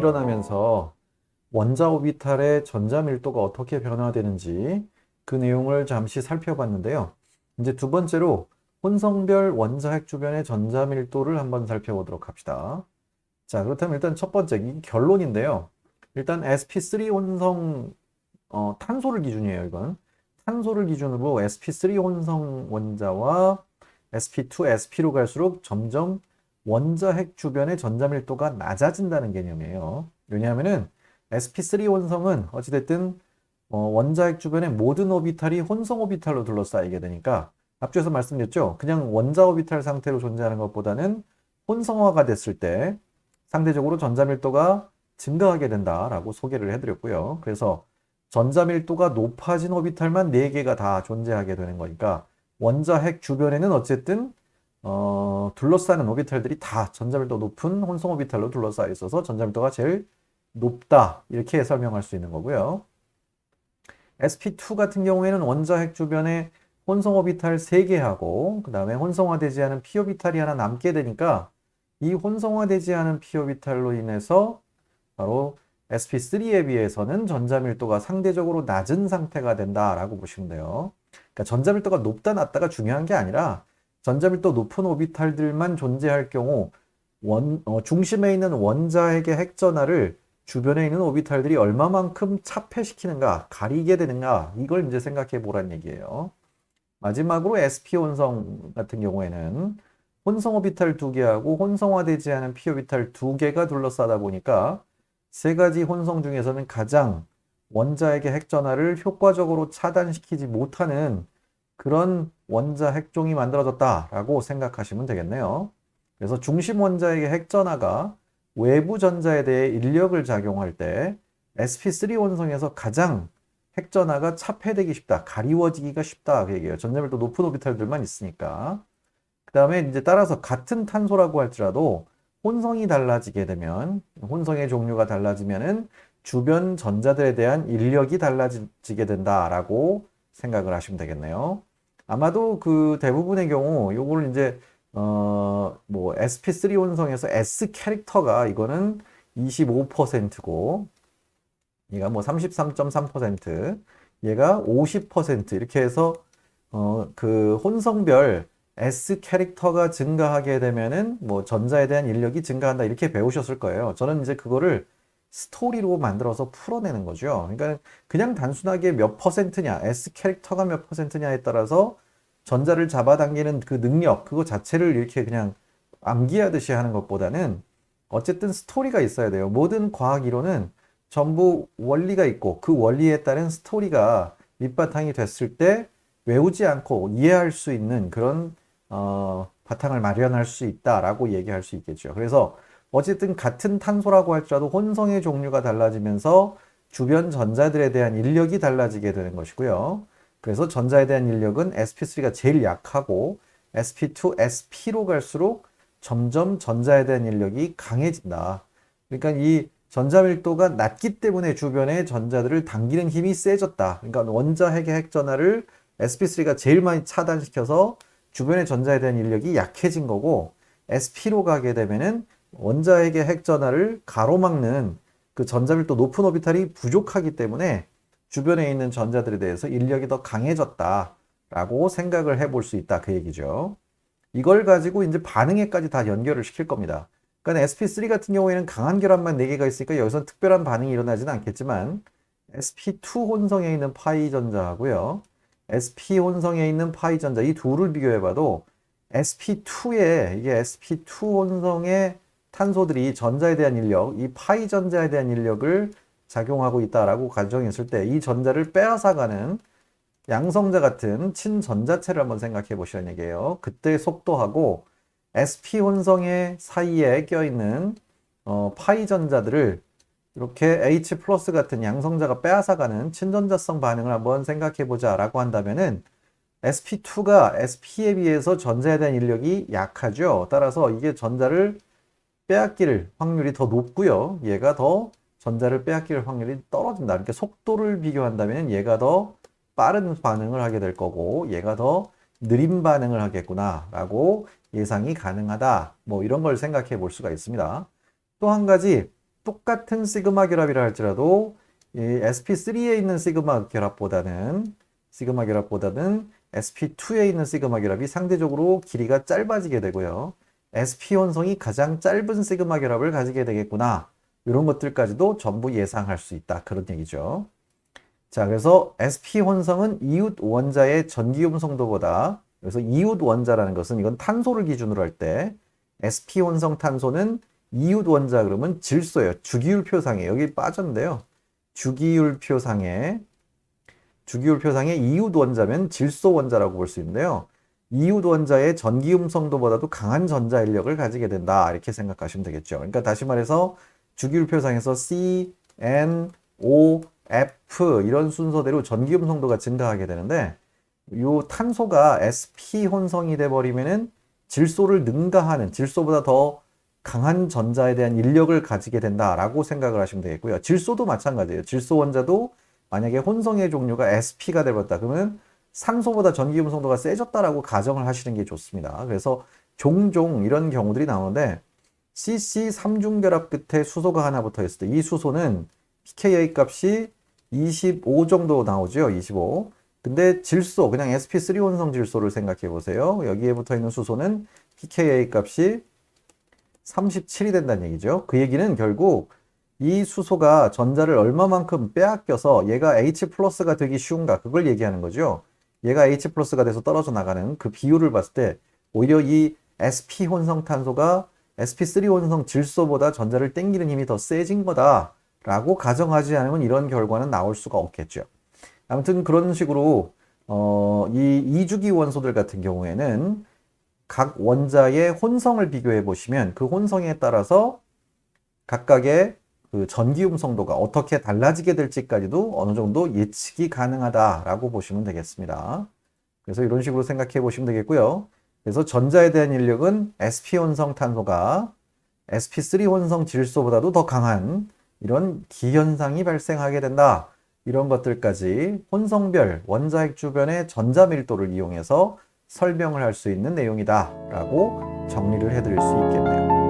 일어나면서 원자 오비탈의 전자 밀도가 어떻게 변화되는지 그 내용을 잠시 살펴봤는데요. 이제 두 번째로 혼성별 원자핵 주변의 전자 밀도를 한번 살펴보도록 합시다. 자, 그렇다면 일단 첫 번째, 이 결론인데요. 일단 sp3 혼성, 탄소를 기준이에요, 이건. 탄소를 기준으로 sp3 혼성 원자와 sp2, sp로 갈수록 점점 원자핵 주변의 전자 밀도가 낮아진다는 개념이에요. 왜냐하면은 sp3 혼성은 어찌됐든 원자핵 주변의 모든 오비탈이 혼성 오비탈로 둘러싸이게 되니까 앞쪽에서 말씀드렸죠. 그냥 원자 오비탈 상태로 존재하는 것보다는 혼성화가 됐을 때 상대적으로 전자 밀도가 증가하게 된다라고 소개를 해드렸고요. 그래서 전자 밀도가 높아진 오비탈만 4개가 다 존재하게 되는 거니까 원자핵 주변에는 어쨌든 둘러싸는 오비탈들이 다 전자밀도 높은 혼성 오비탈로 둘러싸여 있어서 전자밀도가 제일 높다 이렇게 설명할 수 있는 거고요. sp2 같은 경우에는 원자핵 주변에 혼성 오비탈 3개하고 그 다음에 혼성화되지 않은 p 오비탈이 하나 남게 되니까 이 혼성화되지 않은 p 오비탈로 인해서 바로 sp3에 비해서는 전자밀도가 상대적으로 낮은 상태가 된다라고 보시면 돼요. 그러니까 전자밀도가 높다 낮다가 중요한 게 아니라 전자밀도 높은 오비탈들만 존재할 경우 중심에 있는 원자핵의 핵전하를 주변에 있는 오비탈들이 얼마만큼 차폐시키는가, 가리게 되는가, 이걸 이제 생각해 보란 얘기예요. 마지막으로 sp 혼성 같은 경우에는 혼성 오비탈 2개하고 혼성화되지 않은 p 오비탈 2개가 둘러싸다 보니까 세 가지 혼성 중에서는 가장 원자핵의 핵전하를 효과적으로 차단시키지 못하는 그런 원자 핵종이 만들어졌다라고 생각하시면 되겠네요. 그래서 중심 원자핵의 핵전하가 외부 전자에 대해 인력을 작용할 때 sp3 원성에서 가장 핵전하가 차폐되기 쉽다, 가리워지기가 쉽다 그 얘기예요. 전자밀도 높은 오비탈들만 있으니까. 그 다음에 이제 따라서 같은 탄소라고 할지라도 혼성이 달라지게 되면, 혼성의 종류가 달라지면은 주변 전자들에 대한 인력이 달라지게 된다라고 생각을 하시면 되겠네요. 아마도 그 대부분의 경우 요거를 이제 뭐 sp3 혼성에서 s 캐릭터가 이거는 25%고 얘가 뭐 33.3%, 얘가 50% 이렇게 해서 그 혼성별 S 캐릭터가 증가하게 되면은 뭐 전자에 대한 인력이 증가한다 이렇게 배우셨을 거예요. 저는 이제 그거를 스토리로 만들어서 풀어내는 거죠. 그러니까 그냥 단순하게 몇 퍼센트냐, S 캐릭터가 몇 퍼센트냐에 따라서 전자를 잡아당기는 그 능력, 그거 자체를 이렇게 그냥 암기하듯이 하는 것보다는 어쨌든 스토리가 있어야 돼요. 모든 과학 이론은 전부 원리가 있고 그 원리에 따른 스토리가 밑바탕이 됐을 때 외우지 않고 이해할 수 있는 그런 바탕을 마련할 수 있다라고 얘기할 수 있겠죠. 그래서 어쨌든 같은 탄소라고 할지라도 혼성의 종류가 달라지면서 주변 전자들에 대한 인력이 달라지게 되는 것이고요. 그래서 전자에 대한 인력은 sp3가 제일 약하고 sp2, sp로 갈수록 점점 전자에 대한 인력이 강해진다. 그러니까 이 전자 밀도가 낮기 때문에 주변의 전자들을 당기는 힘이 세졌다. 그러니까 원자핵의 핵전하를 sp3가 제일 많이 차단시켜서 주변의 전자에 대한 인력이 약해진 거고, sp로 가게 되면은 원자핵의 핵전하를 가로막는 그 전자밀도 높은 오비탈이 부족하기 때문에 주변에 있는 전자들에 대해서 인력이 더 강해졌다라고 생각을 해볼 수 있다 그 얘기죠. 이걸 가지고 이제 반응에까지 다 연결을 시킬 겁니다. 그러니까 sp3 같은 경우에는 강한 결합만 4개가 있으니까 여기서 특별한 반응이 일어나지는 않겠지만 sp2 혼성에 있는 파이 전자하고요, sp 혼성에 있는 파이 전자 이 둘을 비교해봐도 sp2에 이게 sp2 혼성의 탄소들이 전자에 대한 인력, 이 파이 전자에 대한 인력을 작용하고 있다라고 가정했을 때 이 전자를 빼앗아가는 양성자 같은 친전자체를 한번 생각해 보시라는 얘기예요. 그때 속도하고 sp 혼성의 사이에 껴있는 파이 전자들을 이렇게 H 플러스 같은 양성자가 빼앗아가는 친전자성 반응을 한번 생각해 보자 라고 한다면은 sp2가 sp에 비해서 전자에 대한 인력이 약하죠. 따라서 이게 전자를 빼앗길 확률이 더 높고요. 얘가 더 전자를 빼앗길 확률이 떨어진다. 그러니까 속도를 비교한다면 얘가 더 빠른 반응을 하게 될 거고 얘가 더 느린 반응을 하겠구나 라고 예상이 가능하다. 뭐 이런 걸 생각해 볼 수가 있습니다. 또 한 가지 똑같은 시그마 결합이라 할지라도 이 sp3에 있는 시그마 결합보다는 sp2에 있는 시그마 결합이 상대적으로 길이가 짧아지게 되고요. sp 혼성이 가장 짧은 시그마 결합을 가지게 되겠구나. 이런 것들까지도 전부 예상할 수 있다. 그런 얘기죠. 자, 그래서 sp 혼성은 이웃 원자의 전기음 성도보다, 그래서 이웃 원자라는 것은 이건 탄소를 기준으로 할 때 sp 혼성 탄소는 이웃 원자 그러면 질소예요. 주기율표상에 여기 빠졌는데요. 주기율표상에 이웃 원자면 질소 원자라고 볼 수 있는데요. 이웃 원자의 전기음 성도보다도 강한 전자 인력을 가지게 된다. 이렇게 생각하시면 되겠죠. 그러니까 다시 말해서 주기율표상에서 C, N, O, F 이런 순서대로 전기음 성도가 증가하게 되는데 이 탄소가 sp 혼성이 돼 버리면은 질소를 능가하는, 질소보다 더 강한 전자에 대한 인력을 가지게 된다라고 생각을 하시면 되겠고요. 질소도 마찬가지예요. 질소 원자도 만약에 혼성의 종류가 sp가 되버렸다 그러면 산소보다 전기음 성도가 세졌다라고 가정을 하시는 게 좋습니다. 그래서 종종 이런 경우들이 나오는데 CC 3중결합 끝에 수소가 하나 붙어 있을 때 이 수소는 pKa 값이 25 정도 나오죠. 25. 근데 질소, 그냥 sp3 혼성 질소를 생각해 보세요. 여기에 붙어 있는 수소는 pKa 값이 37이 된다는 얘기죠. 그 얘기는 결국 이 수소가 전자를 얼마만큼 빼앗겨서 얘가 H+가 되기 쉬운가, 그걸 얘기하는 거죠. 얘가 H+가 돼서 떨어져 나가는 그 비율을 봤을 때 오히려 이 sp 혼성 탄소가 sp3 혼성 질소보다 전자를 땡기는 힘이 더 세진 거다라고 가정하지 않으면 이런 결과는 나올 수가 없겠죠. 아무튼 그런 식으로 이 이주기 원소들 같은 경우에는 각 원자의 혼성을 비교해 보시면 그 혼성에 따라서 각각의 그 전기음 성도가 어떻게 달라지게 될지까지도 어느 정도 예측이 가능하다라고 보시면 되겠습니다. 그래서 이런 식으로 생각해 보시면 되겠고요. 그래서 전자에 대한 인력은 sp 혼성 탄소가 sp3 혼성 질소보다도 더 강한 이런 기현상이 발생하게 된다. 이런 것들까지 혼성별 원자핵 주변의 전자 밀도를 이용해서 설명을 할 수 있는 내용이다 라고 정리를 해드릴 수 있겠네요.